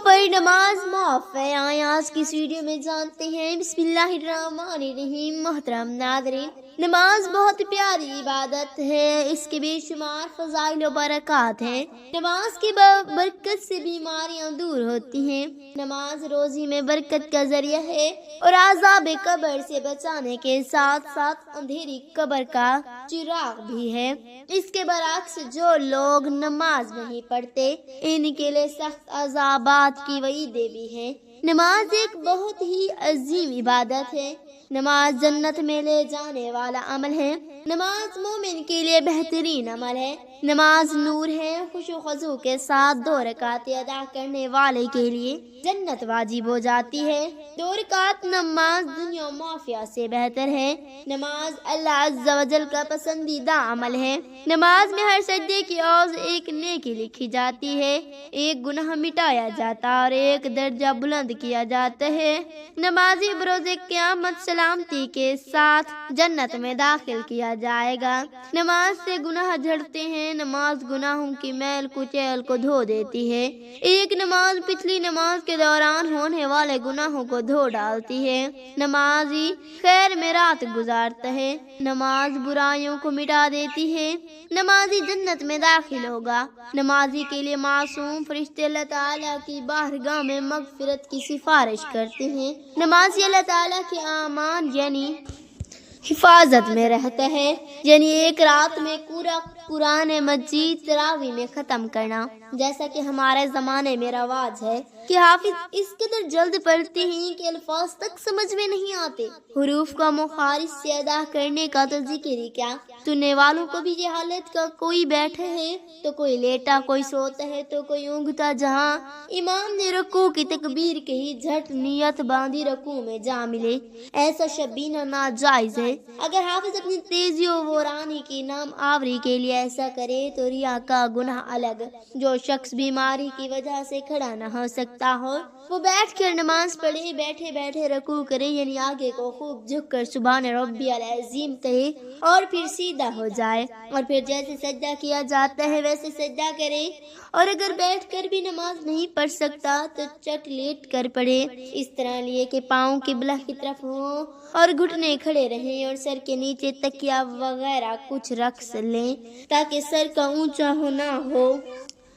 پر نماز معاف ہے۔ آج کی اس ویڈیو میں جانتے ہیں۔ بسم اللہ الرحمن الرحیم۔ محترم ناظرین، نماز بہت پیاری عبادت ہے، اس کے بے شمار فضائل و برکات ہیں۔ نماز کی برکت سے بیماریاں دور ہوتی ہیں۔ نماز روزی میں برکت کا ذریعہ ہے اور عذاب قبر سے بچانے کے ساتھ ساتھ اندھیری قبر کا چراغ بھی ہے۔ اس کے برعکس جو لوگ نماز نہیں پڑھتے، ان کے لیے سخت عذابات کی وعیدیں بھی ہیں۔ نماز ایک بہت ہی عظیم عبادت ہے۔ نماز جنت میں لے جانے والا عمل ہے۔ نماز مومن کے لیے بہترین عمل ہے۔ نماز نور ہے۔ خوش و خضوع کے ساتھ 2 رکعتیں ادا کرنے والے کے لیے جنت واجب ہو جاتی ہے۔ 2 رکعت نماز دنیا و مافیا سے بہتر ہے۔ نماز اللہ عز و جل کا پسندیدہ عمل ہے۔ نماز میں ہر سجدے کی عوض ایک نیکی لکھی جاتی ہے، ایک گناہ مٹایا جاتا اور ایک درجہ بلند کیا جاتا ہے۔ نمازی بروز قیامت سلامتی کے ساتھ جنت میں داخل کیا جائے گا۔ نماز سے گناہ جھڑتے ہیں۔ نماز گناہوں کی میل کچیل کو دھو دیتی ہے۔ ایک نماز پچھلی نماز کے دوران ہونے والے گناہوں کو دھو ڈالتی ہے۔ نمازی خیر میں رات گزارتا ہے۔ نماز برائیوں کو مٹا دیتی ہے۔ نمازی جنت میں داخل ہوگا۔ نمازی کے لیے معصوم فرشتے اللہ تعالیٰ کی بارگاہ میں مغفرت کی سفارش کرتے ہیں۔ نمازی اللہ تعالیٰ کے امان یعنی حفاظت میں رہتا ہے، یعنی ایک رات میں پورا قرآن مجید تراویح میں ختم کرنا، جیسا کہ ہمارے زمانے میں رواج ہے کہ حافظ اس قدر جلد پڑھتے ہیں کہ الفاظ تک سمجھ میں نہیں آتے۔ حروف کا مخارج سے ادا کرنے کا تو ذکر ہی کیا۔ سننے والوں کو بھی یہ حالت کا کوئی بیٹھا ہے تو کوئی لیٹا، کوئی سوتا ہے تو کوئی اونگتا۔ جہاں امام نے رکوع کی تکبیر کہی، جھٹ نیت باندھی رکوع میں جا ملے، ایسا شبینہ ناجائز ہے۔ اگر حافظ اپنی تیزی و ویرانی کی نام آوری کے لیے ایسا کرے تو ریا کا گناہ الگ۔ جو شخص بیماری کی وجہ سے کھڑا نہ ہو سکتا ہو، وہ بیٹھ کر نماز پڑھے، بیٹھے بیٹھے رکوع کرے، یعنی آگے کو خوب جھک کر سبحان ربی العظیم کہے اور پھر سیدھا ہو جائے، اور پھر جیسے سجدہ کیا جاتا ہے ویسے سجدہ کرے۔ اور اگر بیٹھ کر بھی نماز نہیں پڑھ سکتا تو چٹ لیٹ کر پڑھے، اس طرح لیے کہ پاؤں قبلہ کی طرف ہوں اور گھٹنے کھڑے رہیں اور سر کے نیچے تکیہ وغیرہ کچھ رکھ لیں تاکہ سر کا اونچا ہونا ہو،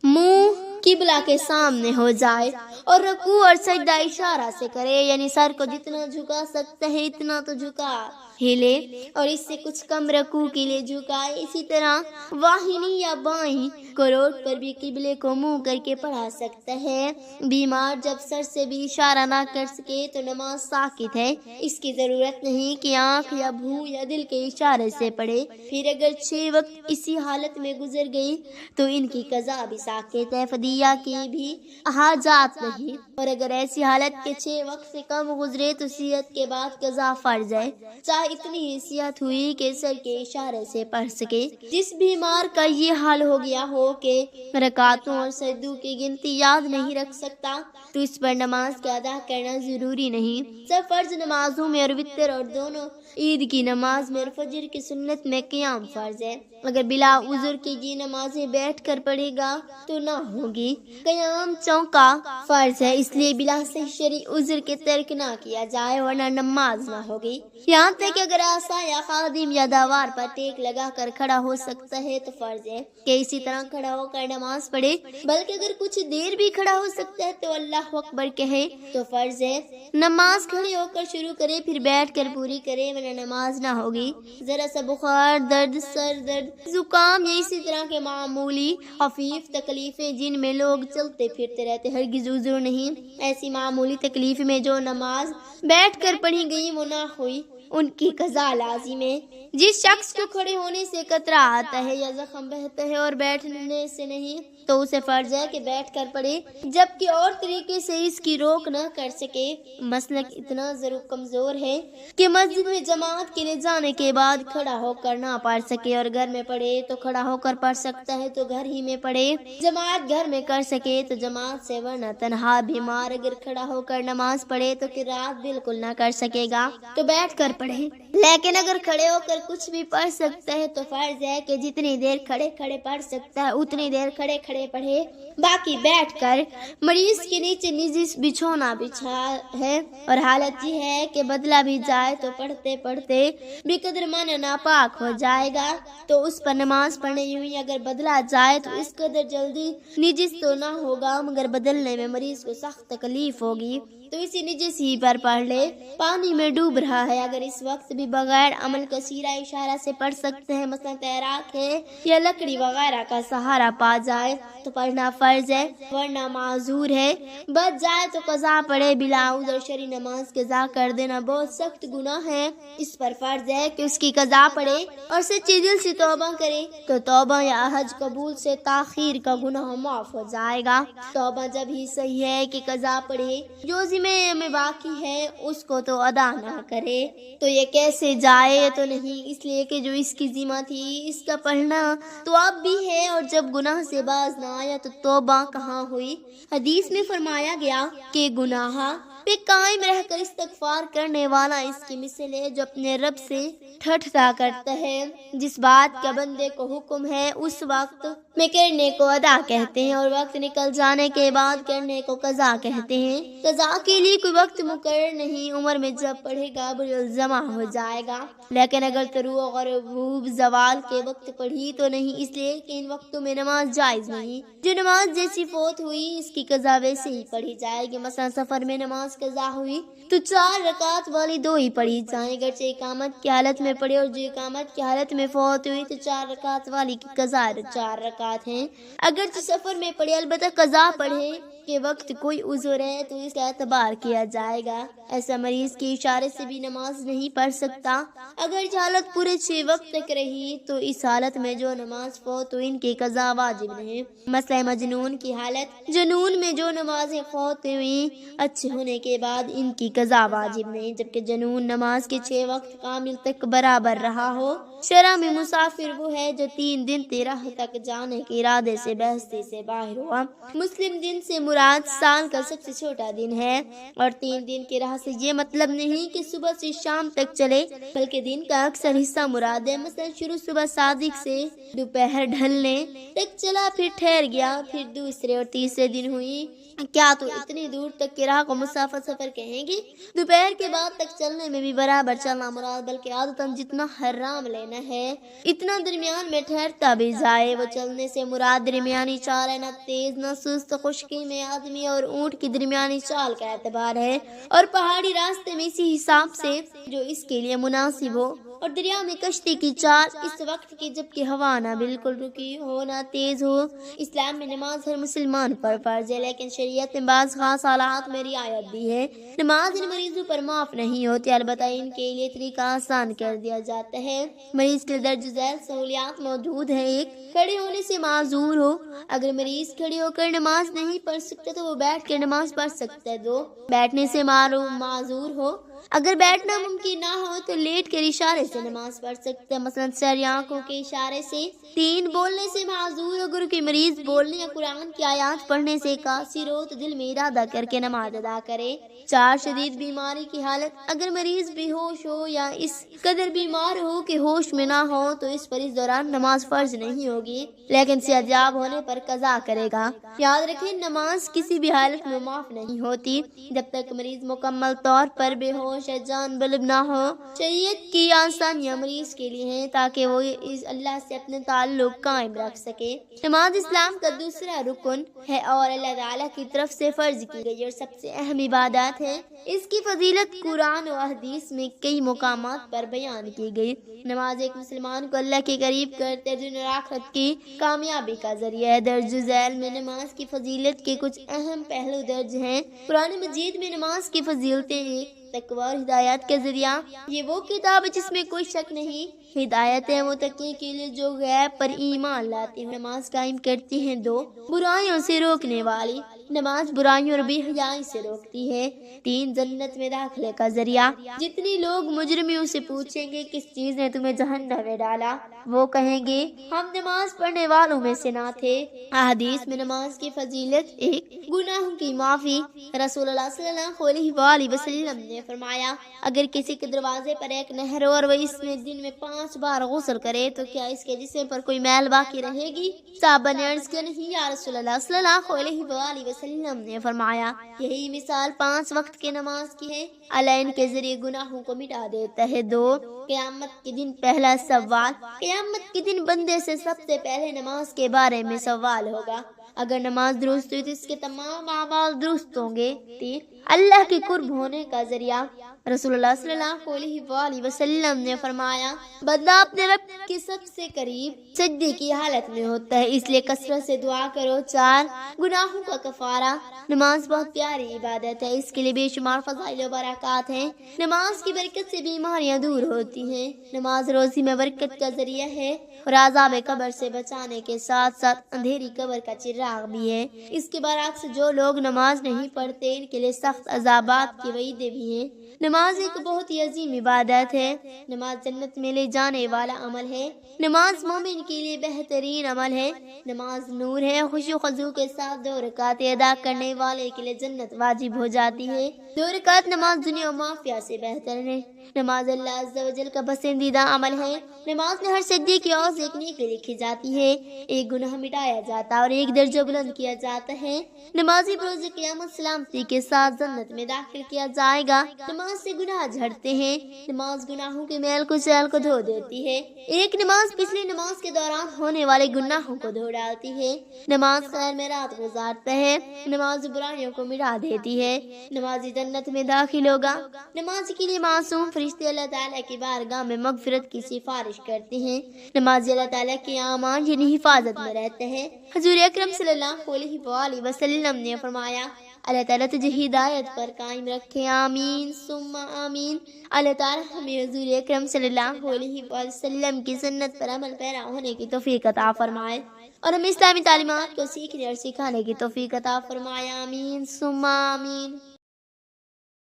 منہ قبلہ کے سامنے ہو جائے، اور رکوع اور سجدہ اشارہ سے کرے، یعنی سر کو جتنا جھکا سکتا ہے اتنا تو جھکا ہلے اور اس سے کچھ کم رکوع کے لیے جھکائے۔ اسی طرح واہنی یا بائیں کروٹ پر بھی قبلے کو منہ کر کے پڑھا سکتا ہے۔ بیمار جب سر سے بھی اشارہ نہ کر سکے تو نماز ساقط ہے، اس کی ضرورت نہیں کہ آنکھ یا منہ یا دل کے اشارے سے پڑھے۔ پھر اگر 6 وقت اسی حالت میں گزر گئی تو ان کی قضا بھی ساقط ہے، فدیہ کی بھی حاجات نہیں۔ اور اگر ایسی حالت کے 6 وقت سے کم گزرے تو صحت کے بعد قضا فرض ہے، چاہے اتنی ہی صحت ہوئی کہ سر کے اشارے سے پڑھ سکے۔ جس بیمار کا یہ حال ہو گیا ہو کہ رکعتوں اور سجدوں کی گنتی یاد نہیں رکھ سکتا تو اس پر نماز کا ادا کرنا ضروری نہیں۔ سب فرض نمازوں میں اور وتر اور دونوں عید کی نماز میں اور فجر کی سنت میں قیام فرض ہے۔ اگر بلا عذر کی یہ نمازیں بیٹھ کر پڑھے گا تو نہ ہوگی۔ قیام چونکا فرض ہے، اس لیے بلا صحیح شرعی عذر کے ترک نہ کیا جائے ورنہ نماز نہ ہوگی۔ یہاں تک کہ اگر آسا یا خادم یا دوار پر ٹیک لگا کر کھڑا ہو سکتا ہے تو فرض ہے کہ اسی طرح کھڑا ہو کر نماز پڑھے، بلکہ اگر کچھ دیر بھی کھڑا ہو سکتا ہے تو اللہ اکبر کہے تو فرض ہے۔ نماز کھڑے ہو کر شروع کرے پھر بیٹھ کر پوری کرے ورنہ نماز نہ ہوگی۔ ذرا سا بخار، درد سر، درد زکام یا اسی طرح کے معمولی خفیف تکلیفیں جن میں لوگ چلتے پھرتے رہتے، ہرگز عذر نہیں۔ ایسی معمولی تکلیف میں جو نماز بیٹھ کر پڑھی گئی وہ نہ ہوئی، ان کی قضا لازم ہے۔ جس شخص کو کھڑے ہونے سے قطرہ آتا ہے یا زخم بہتا ہے اور بیٹھنے سے نہیں تو اسے فرض ہے کہ بیٹھ کر پڑھے، جبکہ اور طریقے سے اس کی روک نہ کر سکے۔ مسلک اتنا ضرور کمزور ہے کہ مسجد میں جماعت کے لیے جانے کے بعد کھڑا ہو کر نہ پڑھ سکے، اور گھر میں پڑھے تو کھڑا ہو کر پڑھ سکتا ہے تو گھر ہی میں پڑھے۔ جماعت گھر میں کر سکے تو جماعت سے، ورنہ تنہا بیمار اگر کھڑا ہو کر نماز پڑھے تو قرات بالکل نہ کر سکے گا تو بیٹھ کر پڑھے۔ لیکن اگر کھڑے ہو کر کچھ بھی پڑھ سکتا ہے تو فرض ہے کہ جتنی دیر کھڑے کھڑے پڑھ سکتا ہے اتنی دیر کھڑے کھڑے کپڑے پڑھے، باقی بیٹھ کر مریض کے نیچے نجس بچھونا بچھا ہے، اور حالت یہ ہے کہ بدلا بھی جائے تو پڑھتے پڑھتے بے قدر من ناپاک ہو جائے گا، تو اس پر نماز پڑھنے یوں ہی اگر بدلا جائے تو اس قدر جلدی نجس تو نہ ہوگا، مگر بدلنے میں مریض کو سخت تکلیف ہوگی، تو اسی نجس ہی پر پڑھ لے۔ پانی میں ڈوب رہا ہے، اگر اس وقت بھی بغیر عمل کثیرہ اشارہ سے پڑھ سکتے ہیں، مثلا تیراک ہے یا لکڑی وغیرہ کا سہارا پا جائے تو پڑھنا فرض ہے، ورنہ معذور ہے، بچ جائے تو قضا پڑھے، بلا عذر شرعی نماز قضا کر دینا بہت سخت گناہ ہے، اس پر فرض ہے کہ اس کی قضا پڑھے اور سچے دل سے توبہ کرے، تو توبہ یا حج قبول سے تاخیر کا گناہ معاف ہو جائے گا۔ توبہ جب ہی صحیح ہے کہ قضا پڑھے، جو ذمہ میں باقی ہے اس کو تو ادا نہ کرے، تو یہ کیسے جائے تو نہیں، اس لیے کہ جو اس کی ذمہ تھی اس کا پڑھنا تو اب بھی ہے، اور جب گناہ سے باز نہ آیا تو توبہ کہاں ہوئی۔ حدیث میں فرمایا گیا کہ گناہ پہ قائم رہ کر استغفار کرنے والا اس کی مثل ہے جو اپنے رب سے ٹھٹھتا کرتا ہے، جس بات کا بندے کو حکم ہے اس وقت میں کرنے کو ادا کہتے ہیں، اور وقت نکل جانے کے بعد کرنے کو قضا کہتے ہیں۔ قضا کے لیے کوئی وقت مقرر نہیں، عمر میں جب پڑھے گا جمع ہو جائے گا، لیکن اگر طلوع اور غروب زوال کے وقت پڑھی تو نہیں، اس لیے کہ ان وقتوں میں نماز جائز نہیں، جو نماز جیسی فوت ہوئی اس کی قضا ویسے ہی پڑھی جائے گی، مثلا سفر میں نماز قضا ہوئی تو 4 رکعت والی 2 ہی پڑھی جائیں، اگرچہ اقامت کی حالت میں پڑھے، اور جو اقامت کی حالت میں فوت ہوئی تو 4 رکعت والی کی قضا 4 رکعت ہیں، اگرچہ سفر میں پڑھے البتہ قضا پڑھے کے وقت کوئی عذر ہے تو اس کا اعتبار کیا جائے گا، ایسا مریض کے اشارے سے بھی نماز نہیں پڑھ سکتا، اگر حالت پورے 6 وقت تک رہی تو اس حالت میں جو نماز فوت ہوئی ان کی قضا واجب نہیں، مثلا مجنون کی حالت، جنون میں جو نمازیں فوت ہوئی اچھے ہونے کے بعد ان کی قضا واجب نہیں، جبکہ جنون نماز کے 6 وقت کامل تک برابر رہا ہو۔ شرع میں مسافر وہ ہے جو 3 دن راہ تک جانے کے ارادے سے بستی سے باہر ہوا، مسلم دن سے مراد سال کا سب سے چھوٹا دن ہے، اور 3 دن کی راہ سے یہ مطلب نہیں کہ صبح سے شام تک چلے، بلکہ دن کا اکثر حصہ مراد ہے، مثلا شروع صبح صادق سے دوپہر ڈھلنے تک چلا، پھر ٹھہر گیا، پھر دوسرے اور تیسرے دن ہوئی، کیا تو اتنی دور تک کی راہ کو مسافر سفر کہیں گے؟ دوپہر کے بعد تک چلنے میں بھی برابر چلنا مراد، بلکہ عادتاً جتنا حرام لینا ہے اتنا درمیان میں ٹھہرتا بھی جائے، وہ چلنے سے مراد درمیانی چال ہے، نہ تیز نہ سست، خشکی میں آدمی اور اونٹ کی درمیانی چال کا اعتبار ہے، اور پہاڑی راستے میں اسی حساب سے جو اس کے لیے مناسب ہو، اور دریا میں کشتی کی چال اس وقت کی جبکہ ہوا نہ بالکل رکی ہو نہ تیز ہو۔ اسلام میں نماز ہر مسلمان پر فرض ہے، لیکن شریعت میں بعض خاص حالات میں رعایت بھی ہے، نماز ان مریضوں پر معاف نہیں ہوتی، البتہ ان کے لیے طریقہ آسان کر دیا جاتا ہے، مریض کے درج ذیل سہولیات موجود ہیں، ایک کھڑے ہونے سے معذور ہو، اگر مریض کھڑے ہو کر نماز نہیں پڑھ سکتا تو وہ بیٹھ کر نماز پڑھ سکتا ہے، 2 بیٹھنے سے معذور ہو، اگر بیٹھنا ممکن نہ ہو تو لیٹ کر اشارے سے نماز پڑھ سکتا ہے، مثلا سر یا آنکھوں کے اشارے سے، 3 بولنے سے معذور، اگر کوئی مریض بولنے یا قرآن کی آیات پڑھنے سے قاصر ہو تو دل میں ارادہ کر کے نماز ادا کرے، 4 شدید بیماری کی حالت، اگر مریض بے ہوش ہو یا اس قدر بیمار ہو کہ ہوش میں نہ ہو تو اس پر اس دوران نماز فرض نہیں ہوگی، لیکن صحتیاب ہونے پر قضا کرے گا۔ یاد رکھیں نماز کسی بھی حالت میں معاف نہیں ہوتی جب تک مریض مکمل طور پر بے ہوش یا جان بلب نہ ہو، شریعت کی آسانیاں مریض کے لیے ہیں تاکہ وہ اللہ سے اپنے تعلق قائم رکھ سکے۔ نماز اسلام کا دوسرا رکن ہے اور اللہ تعالیٰ کی طرف سے فرض کی گئی اور سب سے اہم عبادات ہے، اس کی فضیلت قرآن و حدیث میں کئی مقامات پر بیان کی گئی۔ نماز ایک مسلمان کو اللہ کے قریب کرتے دنیا اور آخرت کی کامیابی کا ذریعہ ہے۔ درج ذیل میں نماز کی فضیلت کے کچھ اہم پہلو درج ہیں۔ قرآن مجید میں نماز کی فضیلتیں ایک تقویٰ اور ہدایت کا ذریعہ، یہ وہ کتاب ہے جس میں کوئی شک نہیں، ہدایت ہے وہ تقی کے لیے جو غیب پر ایمان لاتے ہیں، نماز قائم کرتی ہیں، 2 برائیوں سے روکنے والی، نماز برائیوں اور بے حیائی سے روکتی ہے۔ 3 جنت میں داخلے کا ذریعہ۔ جتنی لوگ مجرمیوں سے پوچھیں گے کس چیز نے تمہیں جہنم میں ڈالا، وہ کہیں گے ہم نماز پڑھنے والوں میں سے نہ تھے۔ احادیث میں نماز کی فضیلت: 1 گناہوں کی معافی۔ رسول اللہ صلی اللہ علیہ وآلہ وسلم نے فرمایا اگر کسی کے دروازے پر ایک نہر ہو اور وہ اس میں دن میں 5 بار غسل کرے تو کیا اس کے جسم پر کوئی میل باقی رہے گی؟ صحابہ نے عرض کیا نہیں یا رسول اللہ صلی اللہ علیہ وآلہ وسلم نے فرمایا یہی مثال 5 وقت کے نماز کی ہے، اللہ ان کے ذریعے گناہوں کو مٹا دیتا ہے۔ 2 قیامت کے دن پہلا سوال۔ قیامت کے دن بندے سے سب سے پہلے نماز کے بارے میں سوال ہوگا۔ اگر نماز درست ہوئی تو اس کے تمام اعمال درست ہوں گے۔ 3 اللہ کے قرب ہونے کا ذریعہ۔ رسول اللہ صلی اللہ علیہ وآلہ وسلم نے فرمایا بندہ اپنے رب کے سب سے قریب سجدے کی حالت میں ہوتا ہے، اس لیے کثرت سے دعا کرو۔ 4 گناہوں کا کفارہ۔ نماز بہت پیاری عبادت ہے، اس کے لیے بے شمار فضائل و برکات ہیں۔ نماز کی برکت سے بیماریاں دور ہوتی ہیں۔ نماز روزی میں برکت کا ذریعہ ہے اور عذاب قبر سے بچانے کے ساتھ ساتھ اندھیری قبر کا چراغ بھی ہے۔ اس کے برعکس جو لوگ نماز نہیں پڑھتے ان کے لیے سخت عذابات کی وعیدیں بھی ہیں۔ نماز ایک بہت ہی عظیم عبادت ہے۔ نماز جنت میں لے جانے والا عمل ہے۔ نماز مومن کے لیے بہترین عمل ہے۔ نماز نور ہے، خوشی و خضوع کے ساتھ 2 رکعتیں ادا کرنے والے کے لیے جنت واجب ہو جاتی ہے۔ 2 رکعت نماز دنیا و مافیا سے بہتر ہے۔ نماز اللہ عز و جل کا پسندیدہ عمل ہے۔ نماز میں ہر سجدے کی عوض ایک نیکی لکھی جاتی ہے، ایک گناہ مٹایا جاتا ہے اور ایک درجہ بلند کیا جاتا ہے۔ نمازی بروز قیامت سلامتی کے ساتھ جنت میں داخل کیا جائے گا۔ نماز سے گناہ جھڑتے ہیں۔ نماز گناہوں کے میل کچیل کو دھو دیتی ہے۔ ایک نماز پچھلی نماز کے دوران ہونے والے گناہوں کو دھو ڈالتی ہے۔ نماز خیر میں رات گزارتا ہے۔ نماز برائیوں کو مٹا دیتی ہے۔ نمازی جنت میں داخل ہوگا۔ نماز کے لیے معصوم فرشتے اللہ تعالیٰ کی بارگاہ میں مغفرت کی سفارش کرتے ہیں۔ نمازی اللہ تعالیٰ کے امان یعنی حفاظت میں رہتے ہیں۔ حضور اکرم صلی اللہ علیہ وآلہ وسلم نے فرمایا اللہ تعالیٰ تجھے ہدایت پر قائم رکھے، آمین ثم آمین۔ اللہ تعالیٰ ہمیں حضور اکرم صلی اللہ علیہ وسلم کی سنت پر عمل پیرا ہونے کی توفیق عطا فرمائے اور ہمیں اسلامی تعلیمات کو سیکھنے اور سکھانے کی توفیق عطا فرمائے، آمین ثم آمین۔